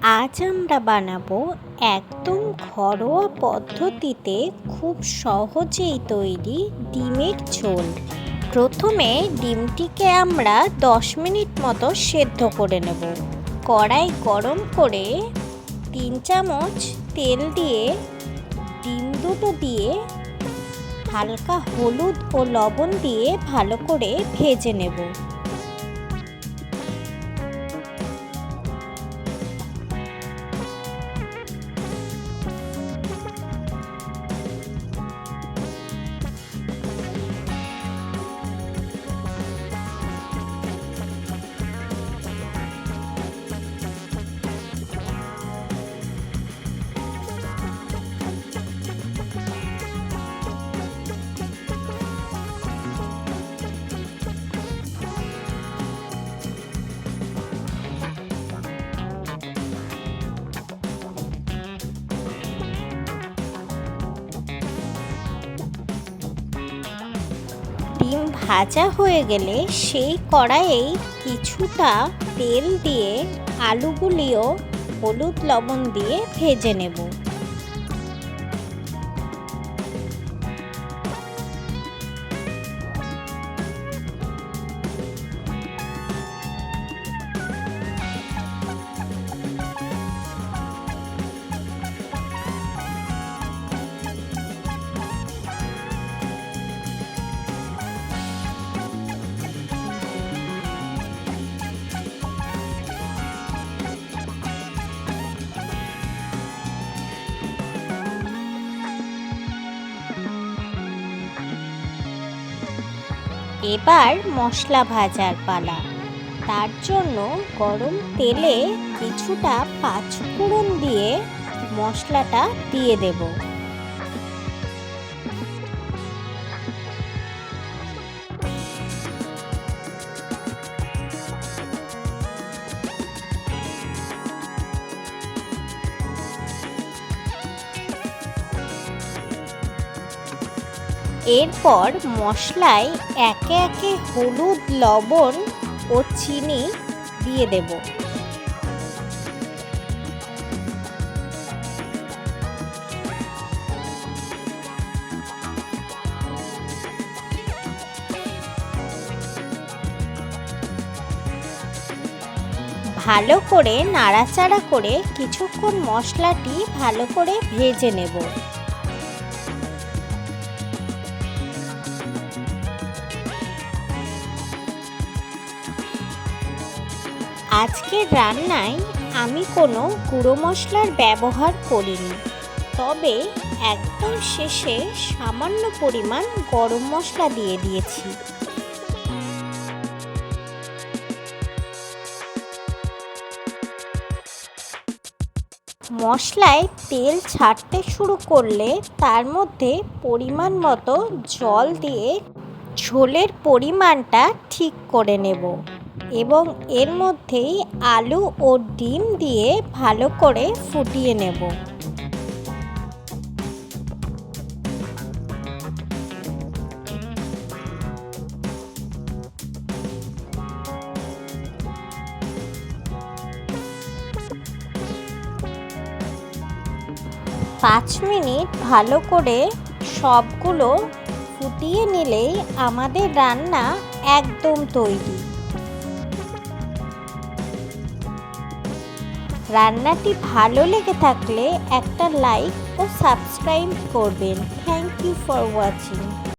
আজ আমরা বানাবো একদম ঘরোয়া পদ্ধতিতে খুব সহজেই তৈরি ডিমের ঝোল। প্রথমে ডিমটিকে আমরা 10 মিনিট মতো সেদ্ধ করে নেব। কড়াই গরম করে 3 চামচ তেল দিয়ে ডিম দুটো দিয়ে হালকা হলুদ ও লবণ দিয়ে ভালো করে ভেজে নেব। ডিম ভাজা হয়ে গেলে সেই কড়াইয়েই কিছুটা তেল দিয়ে আলুগুলিও হলুদ লবণ দিয়ে ভেজে নেব। এবার মশলা ভাজার পালা। তার জন্য গরম তেলে কিছুটা পাঁচফোড়ন দিয়ে মশলাটা দিয়ে দেব। এরপর মশলায় একে একে হলুদ লবণ ও চিনি দিয়ে দেব। ভালো করে নাড়াচাড়া করে কিছুক্ষণ মশলাটি ভালো করে ভেজে নেব। আজকের রান্নায় আমি কোনো গুঁড়ো মশলার ব্যবহার করিনি, তবে একদম শেষে সামান্য পরিমাণ গরম মশলা দিয়ে দিয়েছি। মশলায় তেল ছাড়তে শুরু করলে তার মধ্যে পরিমাণ মতো জল দিয়ে ঝোলের পরিমাণটা ঠিক করে নেব এবং এর মধ্যেই আলু ও ডিম দিয়ে ভালো করে ফুটিয়ে নেব। পাঁচ মিনিট ভালো করে সবগুলো ফুটিয়ে নিলেই আমাদের রান্না একদম তৈরি। রান্নাটি ভালো লেগে থাকলে একটা লাইক ও সাবস্ক্রাইব করবেন। Thank you for watching.